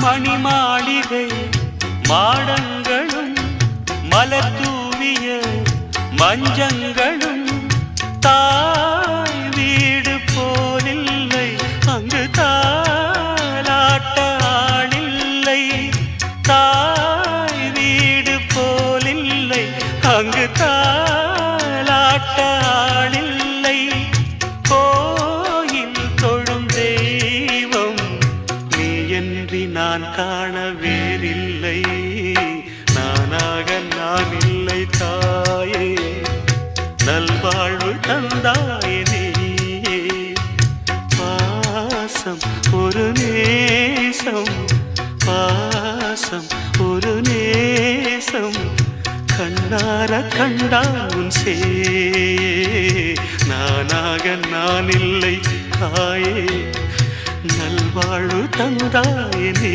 மணிமாளிகை மாடங்களும் மலர் தூவிய மஞ்சங்களும் தாய் வீடு போலில்லை, அங்கு தாலாட்ட ஆளில்லை. தாய் வீடு போலில்லை, அங்கு தாலாட்ட ஆளில்லை. கோயில் தொழும் தெய்வம் நீயன்றி நான் காண வேறில்லை. நானாக நான் இல்லை தாயே, நல்வாழ்வு தந்தாயே நீயே. பாசம் ஒரு நேசம், பாசம் ஒரு நேசம், கண்ணார கண்டால் உன் சே. நானாக நான் இல்லை தாயே, நல்வாழ்வு தந்தாயே நீ.